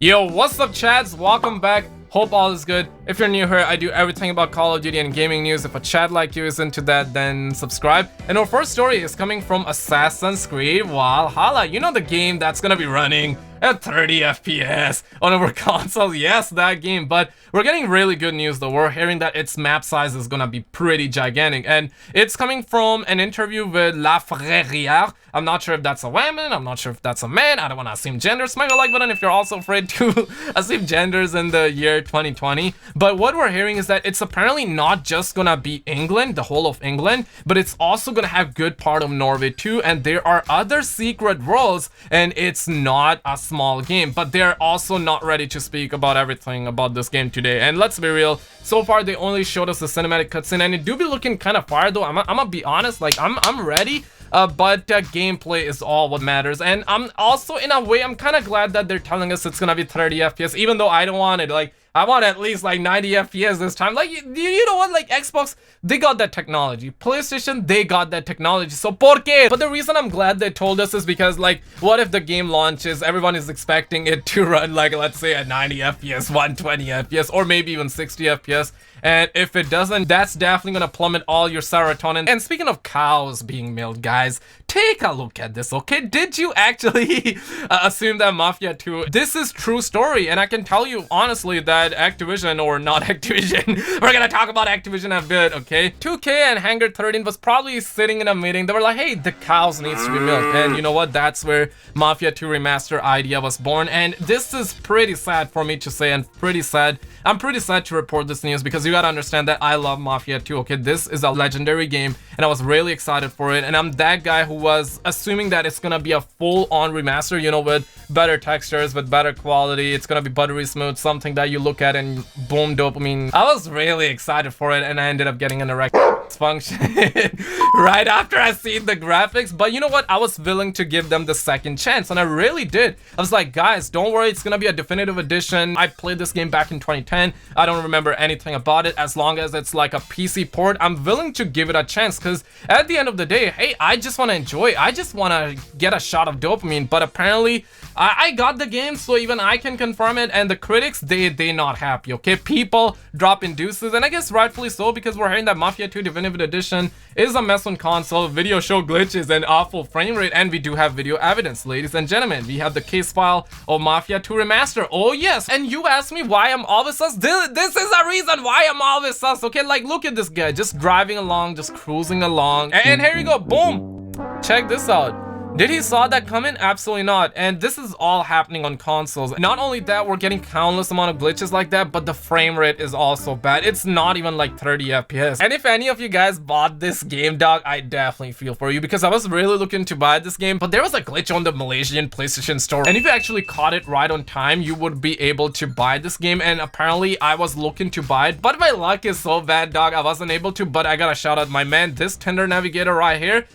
Yo, what's up, chads? Welcome back. Hope all is good. If you're new here, I do everything about Call of Duty and gaming news. If a chat like you is into that, then subscribe. And our first story is coming from Assassin Creed Valhalla. You know, the game that's gonna be running at 30 FPS on our console. Yes, that game. But we're getting really good news though. We're hearing that its map size is gonna be pretty gigantic, and it's coming from an interview with Treyarch. I'm not sure if that's a woman, I'm not sure if that's a man. I don't want to assume gender. Smash the like button if you're also afraid to assume genders in the year 2020. But what we're hearing is that it's apparently not just gonna be England, the whole of England, but it's also gonna have good part of Norway too, and there are other secret worlds, and it's not a small game. But they're also not ready to speak about everything about this game today. And let's be real, so far they only showed us the cinematic cutscene, and it do be looking kind of fire though. I'm gonna be honest, like I'm ready. But gameplay is all what matters, and I'm also, in a way, I'm kind of glad that they're telling us it's gonna be 30 FPS, even though I don't want it. Like, I want at least like 90 FPS this time. Like, you know what, like Xbox, they got that technology. PlayStation, they got that technology. So por qué? But the reason I'm glad they told us is because, like, what if the game launches, everyone is expecting it to run like, let's say, at 90 FPS, 120 FPS, or maybe even 60 FPS. And if it doesn't, that's definitely gonna plummet all your serotonin. And speaking of cows being milked, guys, take a look at this, okay? Did you actually assume that Mafia 2? This is true story, and I can tell you honestly that Activision, or not Activision, we're gonna talk about Activision a bit, okay? 2K and Hangar 13 was probably sitting in a meeting. They were like, hey, the cows needs to be milked. And you know what? That's where Mafia 2 Remastered idea was born. And this is pretty sad for me to say, and pretty sad. I'm pretty sad to report this news, because you gotta understand that I love Mafia 2, okay? This is a legendary game, and I was really excited for it. And I'm that guy who was assuming that it's gonna be a full-on remaster, you know, with better textures, with better quality. It's gonna be buttery smooth, something that you look at and boom, dopamine. I was really excited for it, and I ended up getting an erect function right after I seen the graphics. But you know what? I was willing to give them the second chance, and I really did. I was like, guys, don't worry, it's gonna be a definitive edition. I played this game back in 2010. I don't remember anything about it. As long as it's like a PC port, I'm willing to give it a chance, because at the end of the day, hey, I just want to enjoy. I just want to get a shot of dopamine. But apparently I got the game, so even I can confirm it. And the critics, they not happy, okay? People dropping deuces, and I guess rightfully so, because we're hearing that Mafia 2 Definitive Edition is a mess on console, video show glitches and awful frame rate. And we do have video evidence, ladies and gentlemen. We have the case file of Mafia 2 Remaster. Oh yes. And you asked me why I'm always sus. This is a reason why I'm always sus, okay? Like, look at this guy just driving along, just cruising along, and here you go, boom. Check this out. Did he saw that coming? Absolutely not. And this is all happening on consoles. Not only that, we're getting countless amount of glitches like that, but the frame rate is also bad. It's not even like 30 FPS. And if any of you guys bought this game, dog, I definitely feel for you, because I was really looking to buy this game, but there was a glitch on the Malaysian PlayStation Store. And if you actually caught it right on time, you would be able to buy this game. And apparently I was looking to buy it, but my luck is so bad, dog, I wasn't able to. But I gotta shout out my man, this Tinder navigator right here,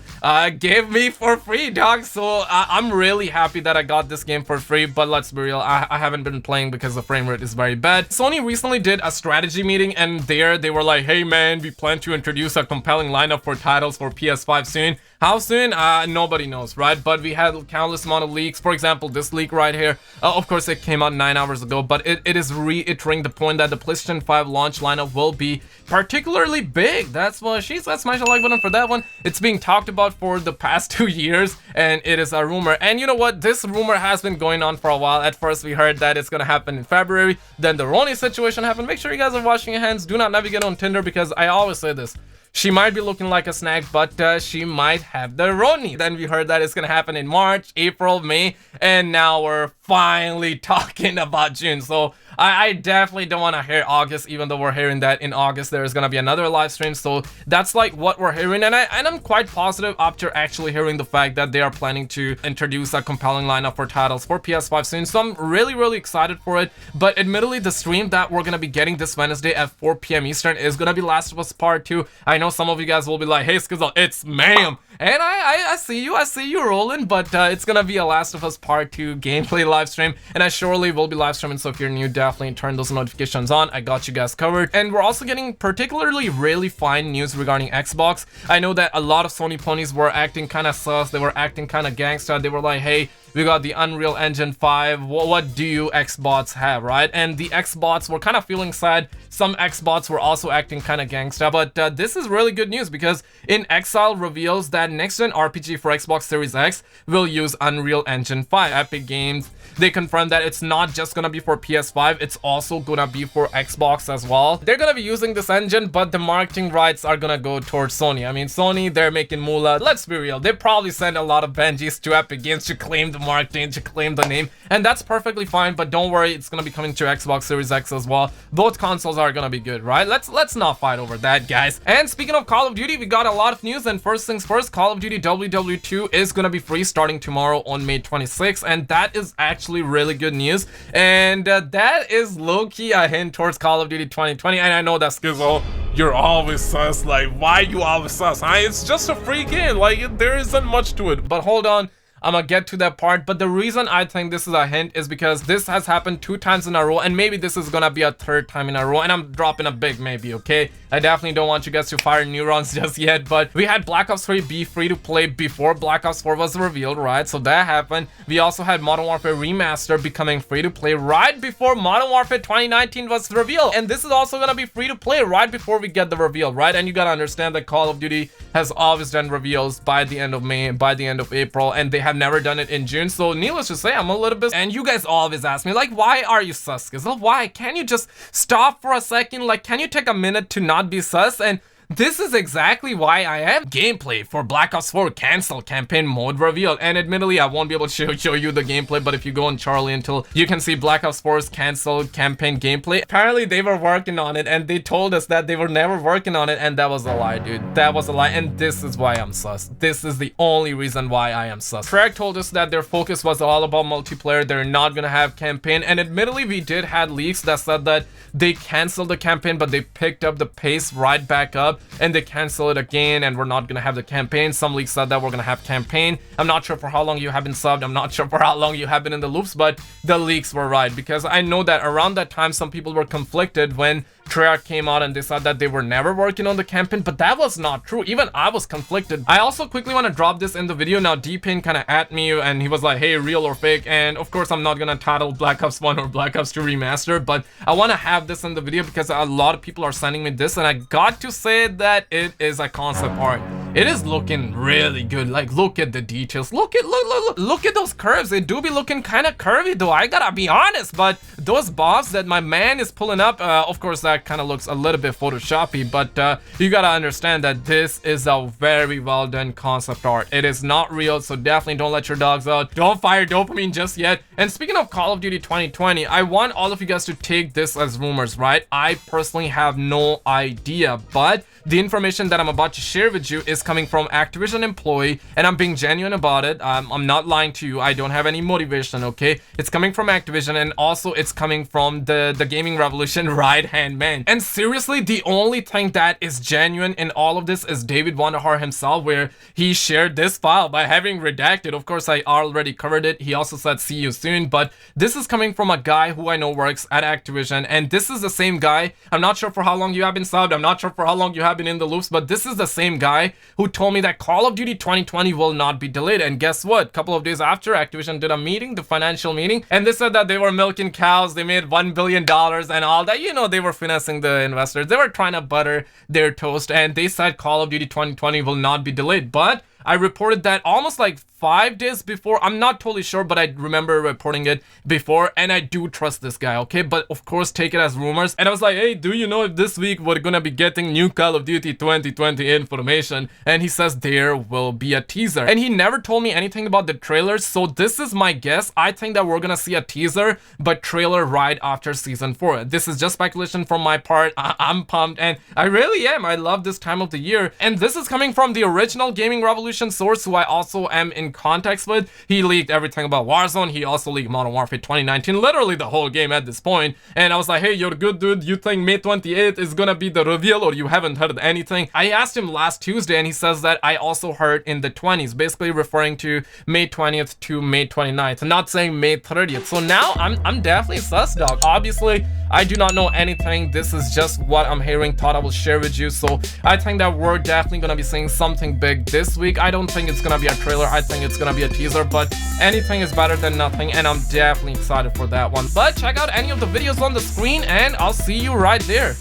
gave me for free, dog. So I'm really happy that I got this game for free. But let's be real, I haven't been playing because the frame rate is very bad. Sony recently did a strategy meeting, and there they were like, hey man, we plan to introduce a compelling lineup for titles for PS5 soon. How soon? Nobody knows, right? But we had countless amount of leaks. For example, this leak right here, of course it came out 9 hours ago, but it is reiterating the point that the PlayStation 5 launch lineup will be particularly big. That's what she said. Smash the like button for that one. It's being talked about for the past 2 years, and it is a rumor. And you know what? This rumor has been going on for a while. At first we heard that it's gonna happen in February, then the Roni situation happened. Make sure you guys are washing your hands. Do not navigate on Tinder, because I always say this. She might be looking like a snack, but she might have the Roni. Then we heard that it's gonna happen in March, April, May, and now we're finally talking about June. So I definitely don't want to hear August, even though we're hearing that in August there is gonna be another live stream. So that's like what we're hearing, and I'm quite positive after actually hearing the fact that they are planning to introduce a compelling lineup for titles for PS5 soon. So I'm really excited for it. But admittedly, the stream that we're gonna be getting this Wednesday at 4 p.m. Eastern is gonna be Last of Us Part 2. I know some of you guys will be like, hey Skizzle, it's ma'am. And I see you rolling, but it's gonna be a Last of Us Part 2 gameplay live stream, and I surely will be live streaming. So if you're new, definitely turn those notifications on. I got you guys covered. And we're also getting particularly really fine news regarding Xbox. I know that a lot of Sony ponies were acting kind of sus, they were acting kind of gangsta. They were like, hey, we got the Unreal Engine 5. What do you Xbots have, right? And the Xbots were kind of feeling sad. Some Xbots were also acting kind of gangsta, but this is really good news because In Exile reveals that next-gen RPG for Xbox Series X will use Unreal Engine 5. Epic Games, they confirmed that it's not just gonna be for PS5, it's also gonna be for Xbox as well. They're gonna be using this engine, but the marketing rights are gonna go towards Sony. I mean, Sony, they're making moolah. Let's be real, they probably send a lot of Benjis to Epic Games to claim the marketing, to claim the name, and that's perfectly fine, but don't worry, it's gonna be coming to Xbox Series X as well. Both consoles are gonna be good, right? Let's not fight over that, guys. And speaking of Call of Duty, we got a lot of news, and first things first, Call of Duty WW2 is gonna be free starting tomorrow on May 26th, and that is actually really good news, and that is low-key a hint towards Call of Duty 2020. And I know that Skizzo, you're always sus, like why you always sus? It's just a free game, like there isn't much to it. But hold on, I'm gonna get to that part. But the reason I think this is a hint is because this has happened 2 times in a row, and maybe this is gonna be a 3rd time in a row, and I'm dropping a big maybe, okay? I definitely don't want you guys to fire neurons just yet, but we had Black Ops 3 be free to play before Black Ops 4 was revealed, right? So that happened. We also had Modern Warfare Remastered becoming free to play right before Modern Warfare 2019 was revealed, and this is also gonna be free to play right before we get the reveal, right? And you gotta understand that Call of Duty has always done reveals by the end of May, by the end of April, and they have never done it in June. So needless to say, I'm a little bit, and you guys always ask me like, why are you sus, Skizzle? Why can't you just stop for a second? Like, can you take a minute to not be sus? And this is exactly why I am. Gameplay for Black Ops 4 cancel campaign mode revealed, and admittedly I won't be able to show you the gameplay, but if you go on Charlie until you can see Black Ops 4's canceled campaign gameplay. Apparently they were working on it, and they told us that they were never working on it, and that was a lie, dude. That was a lie, and this is why I'm sus. This is the only reason why I am sus. Treyarch told us that their focus was all about multiplayer, they're not gonna have campaign, and admittedly we did had leaks that said that they canceled the campaign, but they picked up the pace right back up, and they cancel it again, and we're not gonna have the campaign. Some leaks said that we're gonna have campaign. I'm not sure for how long you have been subbed, I'm not sure for how long you have been in the loops, but the leaks were right, because I know that around that time some people were conflicted when Treyarch came out and they said that they were never working on the campaign, but that was not true. Even I was conflicted. I also quickly want to drop this in the video. Now D-Pain kind of at me, and he was like, hey, real or fake? And of course I'm not gonna title Black Ops 1 or Black Ops 2 Remastered, but I want to have this in the video because a lot of people are sending me this, and I got to say that it is a concept art. It is looking really good. Like, look at the details. Look at those curves. They do be looking kind of curvy though, I gotta be honest. But those bobs that my man is pulling up, of course that kind of looks a little bit photoshoppy, but you gotta understand that this is a very well done concept art. It is not real, so definitely don't let your dogs out. Don't fire dopamine just yet. And speaking of Call of Duty 2020, I want all of you guys to take this as rumors, right? I personally have no idea, but the information that I'm about to share with you is coming from Activision employee, and I'm being genuine about it. I'm not lying to you. I don't have any motivation, okay? It's coming from Activision, and also it's coming from the gaming revolution right-hand man. And seriously, the only thing that is genuine in all of this is David Wonderhar himself, where he shared this file by having redacted. Of course, I already covered it. He also said see you soon, but this is coming from a guy who I know works at Activision, and this is the same guy. I'm not sure for how long you have been subbed. I'm not sure for how long you have been in the loops, but this is the same guy who told me that Call of Duty 2020 will not be delayed. And guess what? A couple of days after, Activision did a meeting, the financial meeting, and they said that they were milking cows, they made $1 billion and all that. You know, they were finessing the investors, they were trying to butter their toast, and they said Call of Duty 2020 will not be delayed. But I reported that almost like 5 days before. I'm not totally sure, but I remember reporting it before, and I do trust this guy, okay? But of course, take it as rumors. And I was like, hey, do you know if this week we're gonna be getting new Call of Duty 2020 information? And he says there will be a teaser, and he never told me anything about the trailers, so this is my guess. I think that we're gonna see a teaser but trailer right after season 4. This is just speculation from my part. I'm pumped, and I really am. I love this time of the year, and this is coming from the original Gaming Revolution source, who I also am in context with. He leaked everything about Warzone. He also leaked Modern Warfare 2019, literally the whole game at this point. And I was like, hey, you're good, dude. You think May 28th is gonna be the reveal, or you haven't heard anything? I asked him last Tuesday, and he says that I also heard in the 20s, basically referring to May 20th to May 29th, not saying May 30th. So now I'm definitely sus, dog. Obviously, I do not know anything. This is just what I'm hearing, thought I will share with you. So I think that we're definitely gonna be seeing something big this week. I don't think it's gonna be a trailer, I think it's gonna be a teaser, but anything is better than nothing, and I'm definitely excited for that one. But check out any of the videos on the screen and I'll see you right there.